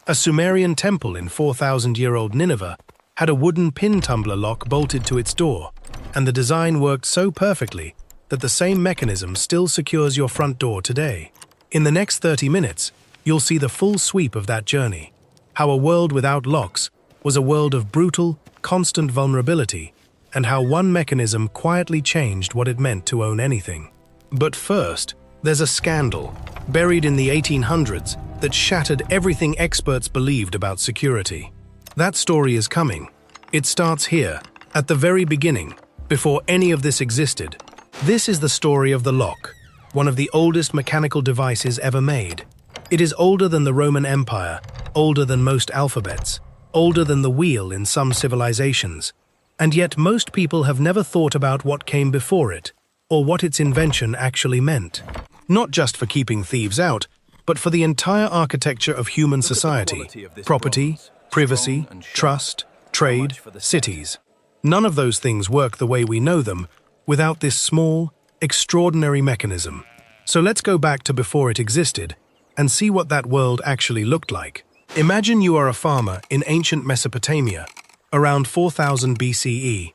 A Sumerian temple in 4,000-year-old Nineveh had a wooden pin-tumbler lock bolted to its door, and the design worked so perfectly that the same mechanism still secures your front door today. In the next 30 minutes, you'll see the full sweep of that journey. How a world without locks was a world of brutal, constant vulnerability, and how one mechanism quietly changed what it meant to own anything. But first, there's a scandal, buried in the 1800s, that shattered everything experts believed about security. That story is coming. It starts here, at the very beginning, before any of this existed. This is the story of the lock, one of the oldest mechanical devices ever made. It is older than the Roman Empire, older than most alphabets, older than the wheel in some civilizations. And yet most people have never thought about what came before it, or what its invention actually meant. Not just for keeping thieves out, but for the entire architecture of human society: property, privacy, trust, trade, cities. None of those things work the way we know them without this small, extraordinary mechanism. So let's go back to before it existed and see what that world actually looked like. Imagine you are a farmer in ancient Mesopotamia, around 4000 BCE.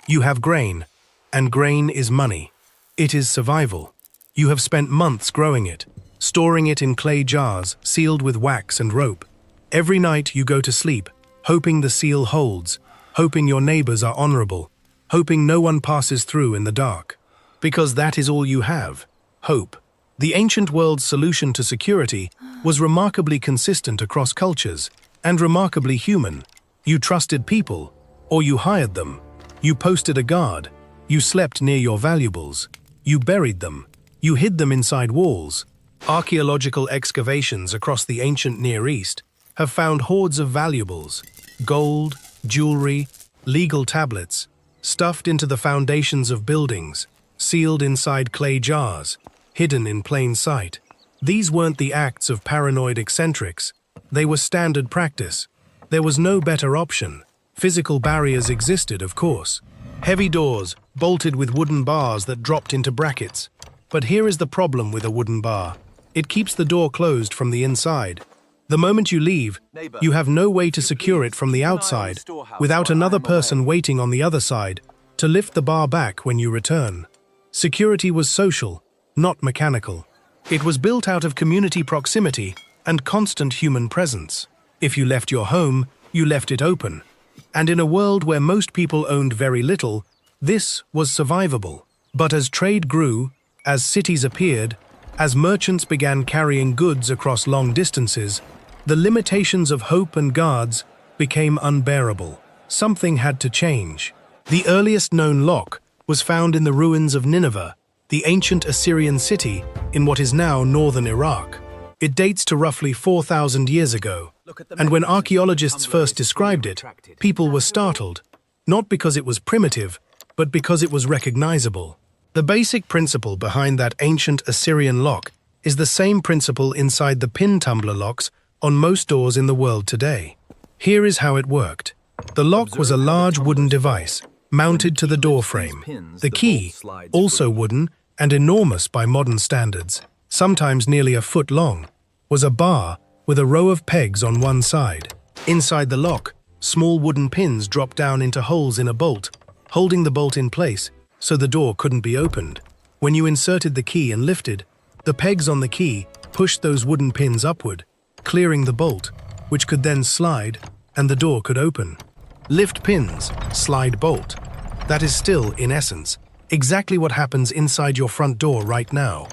You have grain, and grain is money. It is survival. You have spent months growing it, storing it in clay jars sealed with wax and rope. Every night you go to sleep, hoping the seal holds, hoping your neighbors are honorable, hoping no one passes through in the dark. Because that is all you have: hope. The ancient world's solution to security was remarkably consistent across cultures, and remarkably human. You trusted people, or you hired them. You posted a guard. You slept near your valuables. You buried them. You hid them inside walls. Archaeological excavations across the ancient Near East have found hoards of valuables: gold, jewelry, legal tablets, stuffed into the foundations of buildings, sealed inside clay jars, hidden in plain sight. These weren't the acts of paranoid eccentrics. They were standard practice. There was no better option. Physical barriers existed, of course. Heavy doors, bolted with wooden bars that dropped into brackets. But here is the problem with a wooden bar. It keeps the door closed from the inside. The moment you leave, you have no way to secure it from the outside without another person waiting on the other side to lift the bar back when you return. Security was social, not mechanical. It was built out of community proximity and constant human presence. If you left your home, you left it open. And in a world where most people owned very little, this was survivable. But as trade grew, as cities appeared, as merchants began carrying goods across long distances, the limitations of hope and guards became unbearable. Something had to change. The earliest known lock was found in the ruins of Nineveh, the ancient Assyrian city in what is now northern Iraq. It dates to roughly 4,000 years ago, and when archaeologists first described it, people were startled, not because it was primitive, but because it was recognizable. The basic principle behind that ancient Assyrian lock is the same principle inside the pin-tumbler locks on most doors in the world today. Here is how it worked. The lock was a large wooden device mounted to the door frame. The key, also wooden and enormous by modern standards, sometimes nearly a foot long, was a bar with a row of pegs on one side. Inside the lock, small wooden pins dropped down into holes in a bolt, holding the bolt in place so the door couldn't be opened. When you inserted the key and lifted, the pegs on the key pushed those wooden pins upward, clearing the bolt, which could then slide, and the door could open. Lift pins, slide bolt. That is still, in essence, exactly what happens inside your front door right now.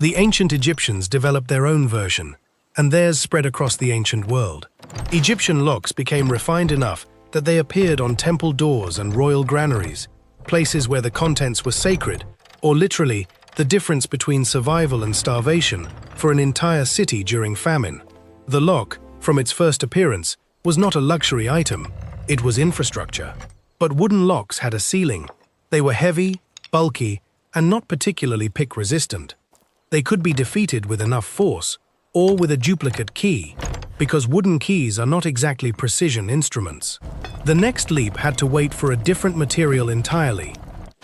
The ancient Egyptians developed their own version, and theirs spread across the ancient world. Egyptian locks became refined enough that they appeared on temple doors and royal granaries, places where the contents were sacred, or literally the difference between survival and starvation for an entire city during famine. The lock, from its first appearance, was not a luxury item. It was infrastructure. But wooden locks had a ceiling. They were heavy, bulky, and not particularly pick-resistant. They could be defeated with enough force, or with a duplicate key, because wooden keys are not exactly precision instruments. The next leap had to wait for a different material entirely.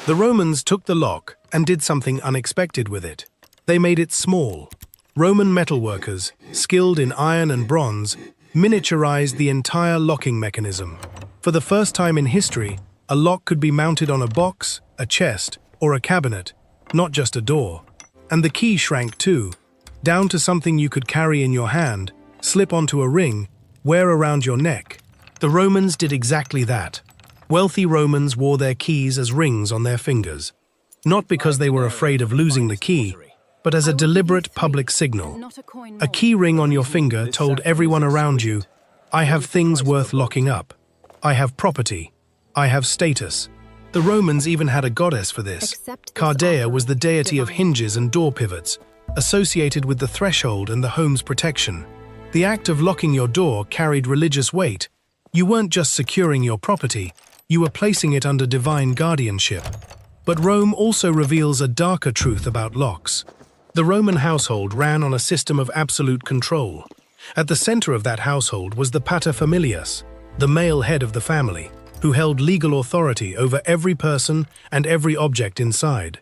The Romans took the lock and did something unexpected with it. They made it small. Roman metalworkers, skilled in iron and bronze, miniaturized the entire locking mechanism. For the first time in history, a lock could be mounted on a box, a chest, or a cabinet, not just a door. And the key shrank too, down to something you could carry in your hand, slip onto a ring, wear around your neck. The Romans did exactly that. Wealthy Romans wore their keys as rings on their fingers, not because they were afraid of losing the key, but as a deliberate public signal. A key ring on your finger told everyone around you, I have things worth locking up. I have property. I have status. The Romans even had a goddess for this. Cardea was the deity of hinges and door pivots, associated with the threshold and the home's protection. The act of locking your door carried religious weight. You weren't just securing your property, you were placing it under divine guardianship. But Rome also reveals a darker truth about locks. The Roman household ran on a system of absolute control. At the center of that household was the paterfamilias, the male head of the family, who held legal authority over every person and every object inside.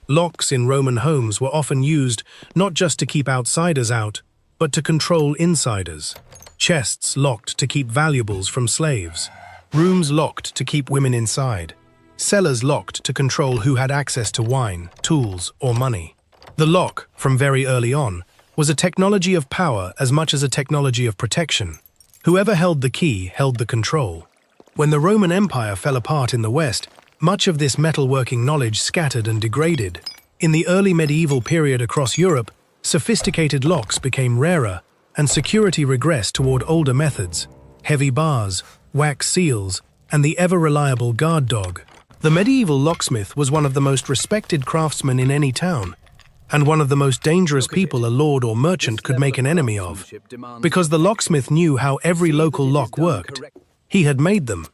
Locks in Roman homes were often used not just to keep outsiders out, but to control insiders. Chests locked to keep valuables from slaves. Rooms locked to keep women inside. Cellars locked to control who had access to wine, tools, or money. The lock, from very early on, was a technology of power as much as a technology of protection. Whoever held the key held the control. When the Roman Empire fell apart in the West, much of this metalworking knowledge scattered and degraded. In the early medieval period across Europe, sophisticated locks became rarer, and security regressed toward older methods, heavy bars, wax seals, and the ever-reliable guard dog. The medieval locksmith was one of the most respected craftsmen in any town, and one of the most dangerous people a lord or merchant could make an enemy of. Because the locksmith knew how every local lock worked. He had made them.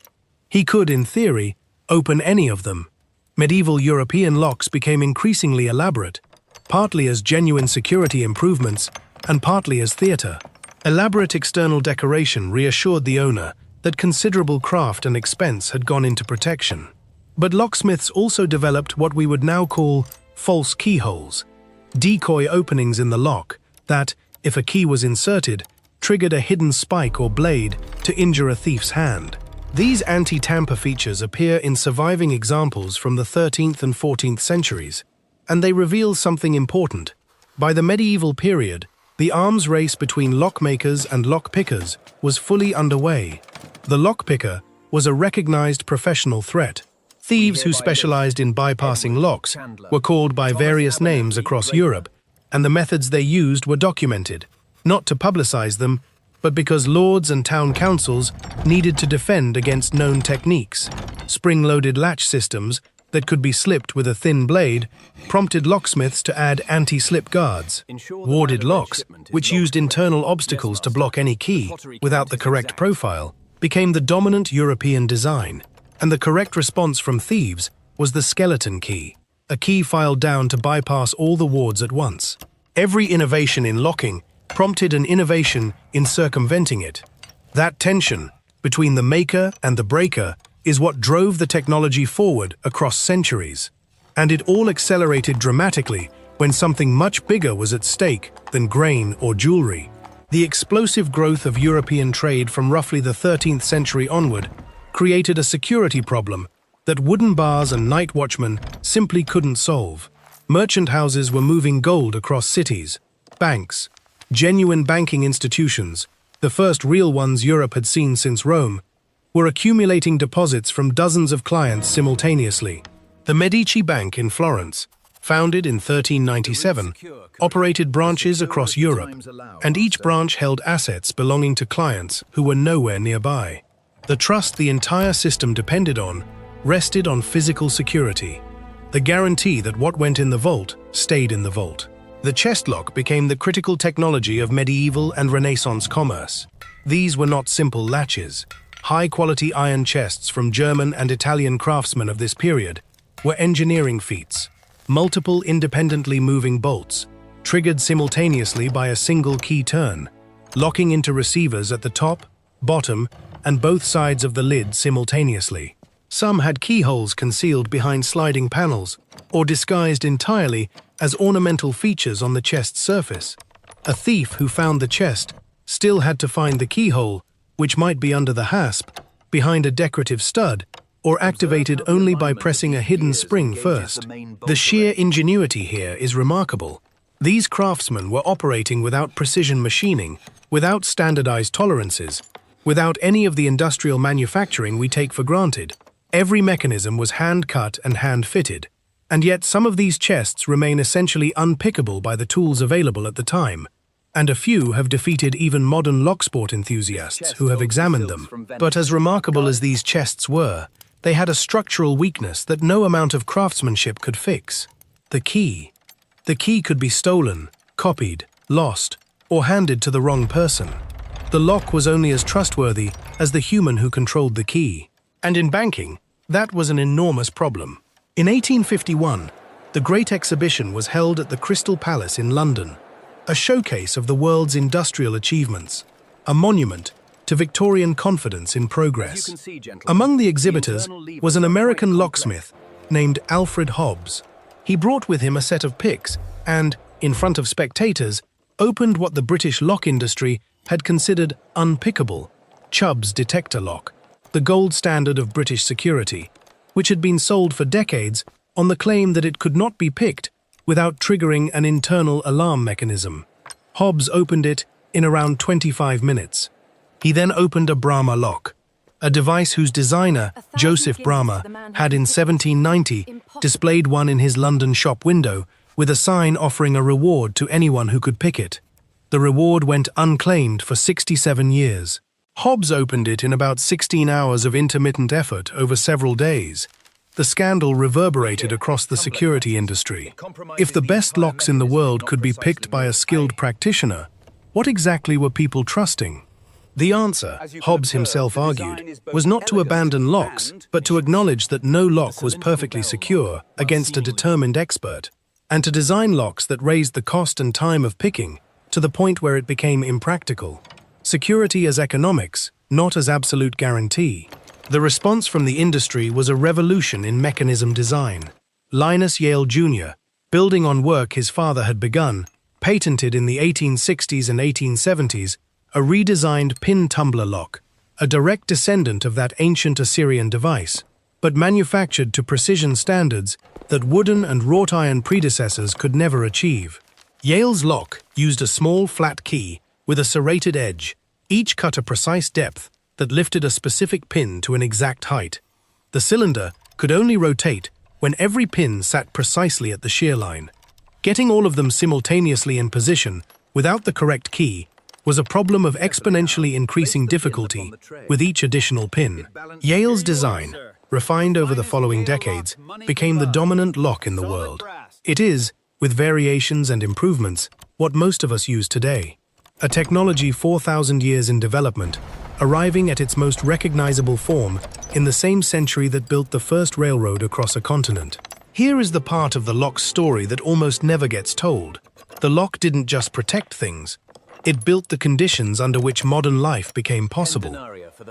He could, in theory, open any of them. Medieval European locks became increasingly elaborate, partly as genuine security improvements and partly as theater. Elaborate external decoration reassured the owner that considerable craft and expense had gone into protection. But locksmiths also developed what we would now call false keyholes, decoy openings in the lock that, if a key was inserted, triggered a hidden spike or blade to injure a thief's hand. These anti-tamper features appear in surviving examples from the 13th and 14th centuries, and they reveal something important. By the medieval period, the arms race between lockmakers and lockpickers was fully underway. The lockpicker was a recognized professional threat. Thieves who specialized in bypassing locks were called by various names across Europe, and the methods they used were documented, not to publicize them, but because lords and town councils needed to defend against known techniques. Spring-loaded latch systems that could be slipped with a thin blade prompted locksmiths to add anti-slip guards. Warded locks, which used internal obstacles to block any key without the correct profile, became the dominant European design. And the correct response from thieves was the skeleton key, a key filed down to bypass all the wards at once. Every innovation in locking prompted an innovation in circumventing it. That tension between the maker and the breaker is what drove the technology forward across centuries. And it all accelerated dramatically when something much bigger was at stake than grain or jewelry. The explosive growth of European trade from roughly the 13th century onward created a security problem that wooden bars and night watchmen simply couldn't solve. Merchant houses were moving gold across cities. Banks, genuine banking institutions, the first real ones Europe had seen since Rome, were accumulating deposits from dozens of clients simultaneously. The Medici Bank in Florence, founded in 1397, operated branches across Europe, and each branch held assets belonging to clients who were nowhere nearby. The trust the entire system depended on rested on physical security, the guarantee that what went in the vault stayed in the vault. The chest lock became the critical technology of medieval and Renaissance commerce. These were not simple latches. High-quality iron chests from German and Italian craftsmen of this period were engineering feats. Multiple independently moving bolts, triggered simultaneously by a single key turn, locking into receivers at the top, bottom, and both sides of the lid simultaneously. Some had keyholes concealed behind sliding panels, or disguised entirely as ornamental features on the chest's surface. A thief who found the chest still had to find the keyhole, which might be under the hasp, behind a decorative stud, or activated only by pressing a hidden spring first. The sheer ingenuity here is remarkable. These craftsmen were operating without precision machining, without standardized tolerances, without any of the industrial manufacturing we take for granted. Every mechanism was hand-cut and hand-fitted, and yet some of these chests remain essentially unpickable by the tools available at the time, and a few have defeated even modern locksport enthusiasts who have examined them. But as remarkable as these chests were, they had a structural weakness that no amount of craftsmanship could fix. The key. The key could be stolen, copied, lost, or handed to the wrong person. The lock was only as trustworthy as the human who controlled the key. And in banking, that was an enormous problem. In 1851, the Great Exhibition was held at the Crystal Palace in London, a showcase of the world's industrial achievements, a monument to Victorian confidence in progress. Among the exhibitors was an American locksmith named Alfred Hobbs. He brought with him a set of picks and, in front of spectators, opened what the British lock industry had considered unpickable, Chubb's detector lock, the gold standard of British security, which had been sold for decades on the claim that it could not be picked without triggering an internal alarm mechanism. Hobbs opened it in around 25 minutes. He then opened a Bramah lock, a device whose designer, Joseph Bramah, had in 1790 displayed one in his London shop window with a sign offering a reward to anyone who could pick it. The reward went unclaimed for 67 years. Hobbs opened it in about 16 hours of intermittent effort over several days. The scandal reverberated across the security industry. If the best locks in the world could be picked by a skilled practitioner, what exactly were people trusting? The answer, Hobbs himself argued, was not to abandon locks, but to acknowledge that no lock was perfectly secure against a determined expert, and to design locks that raised the cost and time of picking to the point where it became impractical. Security as economics, not as absolute guarantee. The response from the industry was a revolution in mechanism design. Linus Yale Jr., building on work his father had begun, patented in the 1860s and 1870s a redesigned pin-tumbler lock, a direct descendant of that ancient Assyrian device, but manufactured to precision standards that wooden and wrought iron predecessors could never achieve. Yale's lock used a small flat key with a serrated edge, each cut a precise depth that lifted a specific pin to an exact height. The cylinder could only rotate when every pin sat precisely at the shear line. Getting all of them simultaneously in position without the correct key was a problem of exponentially increasing difficulty with each additional pin. Yale's design, refined over the following decades, became the dominant lock in the world. It is, with variations and improvements, what most of us use today. A technology 4,000 years in development, arriving at its most recognizable form in the same century that built the first railroad across a continent. Here is the part of the lock's story that almost never gets told. The lock didn't just protect things. It built the conditions under which modern life became possible.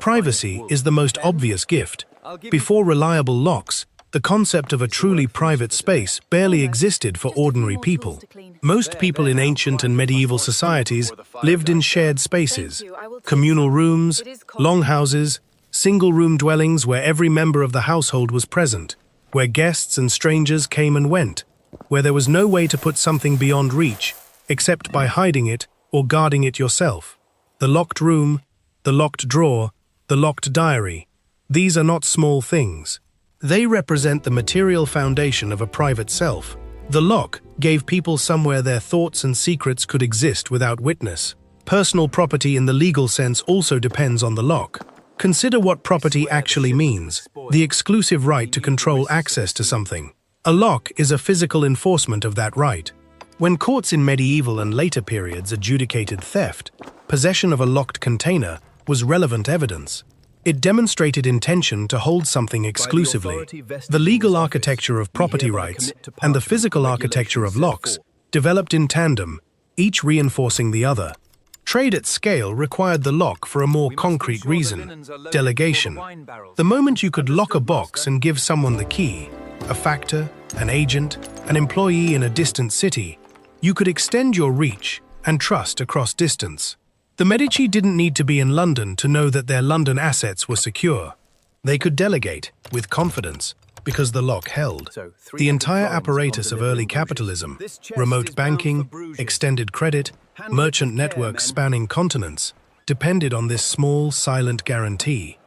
Privacy is the most obvious gift. Before reliable locks, the concept of a truly private space barely existed for ordinary people. Most people in ancient and medieval societies lived in shared spaces, communal rooms, longhouses, single-room dwellings where every member of the household was present, where guests and strangers came and went, where there was no way to put something beyond reach, except by hiding it or guarding it yourself. The locked room, the locked drawer, the locked diary, these are not small things. They represent the material foundation of a private self. The lock gave people somewhere their thoughts and secrets could exist without witness. Personal property in the legal sense also depends on the lock. Consider what property actually means, the exclusive right to control access to something. A lock is a physical enforcement of that right. When courts in medieval and later periods adjudicated theft, possession of a locked container was relevant evidence. It demonstrated intention to hold something exclusively. The legal architecture of property rights and the physical architecture of locks developed in tandem, each reinforcing the other. Trade at scale required the lock for a more concrete reason: delegation. The moment you could lock a box and give someone the key, a factor, an agent, an employee in a distant city, you could extend your reach and trust across distance. The Medici didn't need to be in London to know that their London assets were secure. They could delegate, with confidence, because the lock held. The entire apparatus of early capitalism, remote banking, extended credit, merchant networks spanning continents, depended on this small, silent guarantee.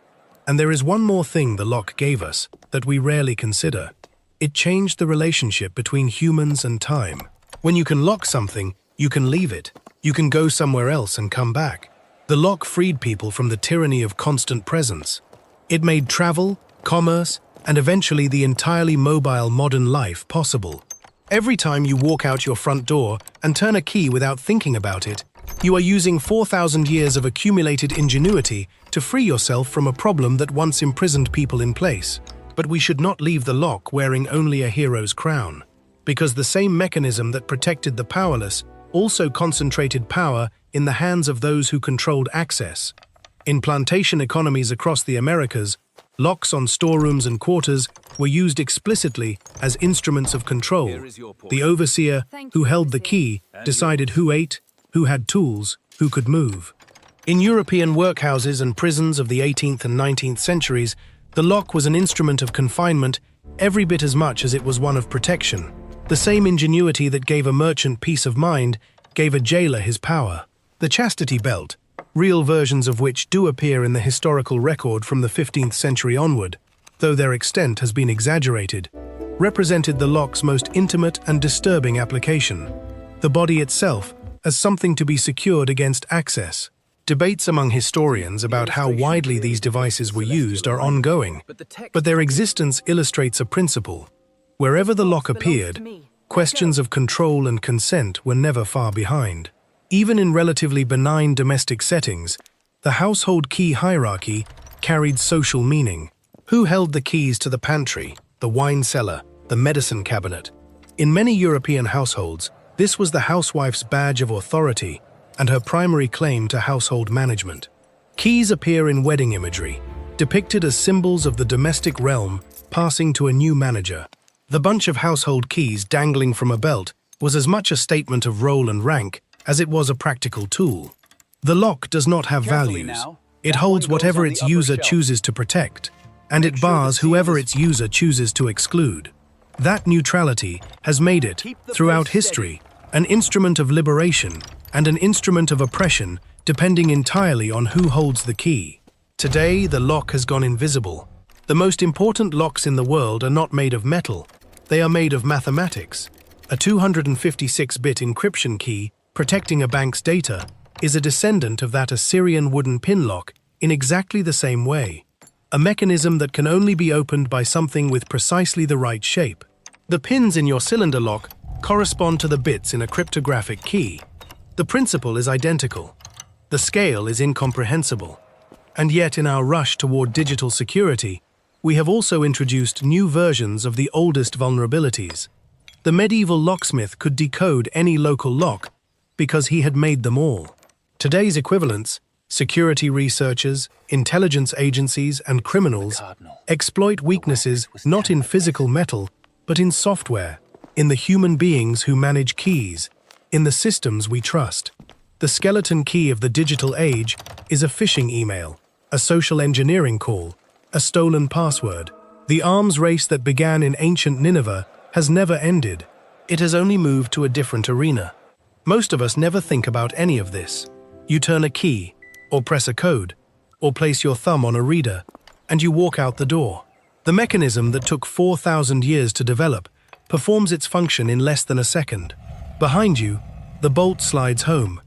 And there is one more thing the lock gave us that we rarely consider. It changed the relationship between humans and time. When you can lock something, you can leave it. You can go somewhere else and come back. The lock freed people from the tyranny of constant presence. It made travel, commerce, and eventually the entirely mobile modern life possible. Every time you walk out your front door and turn a key without thinking about it, you are using 4,000 years of accumulated ingenuity to free yourself from a problem that once imprisoned people in place. But we should not leave the lock wearing only a hero's crown, because the same mechanism that protected the powerless also concentrated power in the hands of those who controlled access. In plantation economies across the Americas, locks on storerooms and quarters were used explicitly as instruments of control. The overseer, who held the key, decided who ate, who had tools, who could move. In European workhouses and prisons of the 18th and 19th centuries, the lock was an instrument of confinement every bit as much as it was one of protection. The same ingenuity that gave a merchant peace of mind gave a jailer his power. The chastity belt, real versions of which do appear in the historical record from the 15th century onward, though their extent has been exaggerated, represented the lock's most intimate and disturbing application, the body itself as something to be secured against access. Debates among historians about how widely these devices were used are ongoing, but their existence illustrates a principle. Wherever the lock appeared, questions of control and consent were never far behind. Even in relatively benign domestic settings, the household key hierarchy carried social meaning. Who held the keys to the pantry, the wine cellar, the medicine cabinet? In many European households, this was the housewife's badge of authority and her primary claim to household management. Keys appear in wedding imagery, depicted as symbols of the domestic realm passing to a new manager. The bunch of household keys dangling from a belt was as much a statement of role and rank as it was a practical tool. The lock does not have values. It holds whatever its user chooses to protect, and it bars whoever its user chooses to exclude. That neutrality has made it, throughout history, an instrument of liberation and an instrument of oppression, depending entirely on who holds the key. Today, the lock has gone invisible. The most important locks in the world are not made of metal. They are made of mathematics. A 256-bit encryption key protecting a bank's data is a descendant of that Assyrian wooden pin lock in exactly the same way. A mechanism that can only be opened by something with precisely the right shape. The pins in your cylinder lock correspond to the bits in a cryptographic key. The principle is identical. The scale is incomprehensible. And yet, in our rush toward digital security, we have also introduced new versions of the oldest vulnerabilities. The medieval locksmith could decode any local lock because he had made them all. Today's equivalents, security researchers, intelligence agencies, and criminals, exploit weaknesses not in physical metal, but in software, in the human beings who manage keys, in the systems we trust. The skeleton key of the digital age is a phishing email, a social engineering call, a stolen password. The arms race that began in ancient Nineveh has never ended. It has only moved to a different arena. Most of us never think about any of this. You turn a key, or press a code, or place your thumb on a reader, and you walk out the door. The mechanism that took 4,000 years to develop performs its function in less than a second. Behind you, the bolt slides home.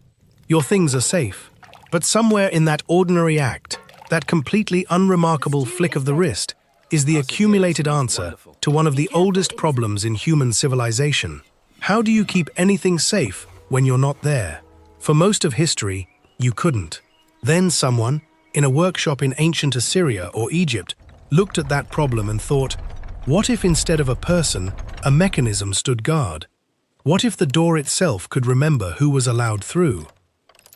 Your things are safe. But somewhere in that ordinary act, that completely unremarkable flick of the wrist, is the accumulated answer to one of the oldest problems in human civilization. How do you keep anything safe when you're not there? For most of history, you couldn't. Then someone, in a workshop in ancient Assyria or Egypt, looked at that problem and thought, what if instead of a person, a mechanism stood guard? What if the door itself could remember who was allowed through?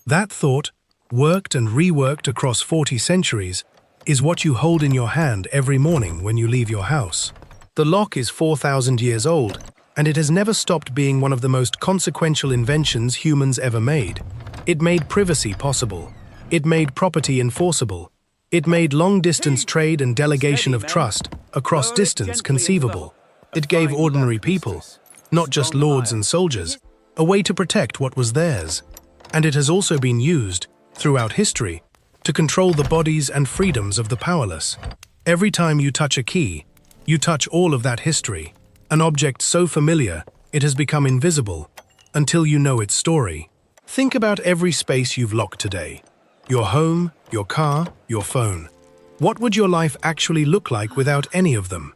That thought, worked and reworked across 40 centuries, is what you hold in your hand every morning when you leave your house. The lock is 4,000 years old, and it has never stopped being one of the most consequential inventions humans ever made. It made privacy possible. It made property enforceable. It made long-distance trade and delegation of trust across distance conceivable. It gave ordinary people, not just lords and soldiers, a way to protect what was theirs. And it has also been used, throughout history, to control the bodies and freedoms of the powerless. Every time you touch a key, you touch all of that history, an object so familiar it has become invisible, until you know its story. Think about every space you've locked today. Your home, your car, your phone. What would your life actually look like without any of them?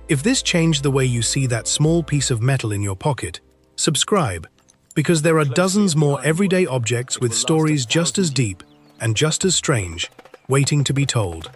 If this changed the way you see that small piece of metal in your pocket, subscribe, because there are dozens more everyday objects with stories just as deep and just as strange, waiting to be told.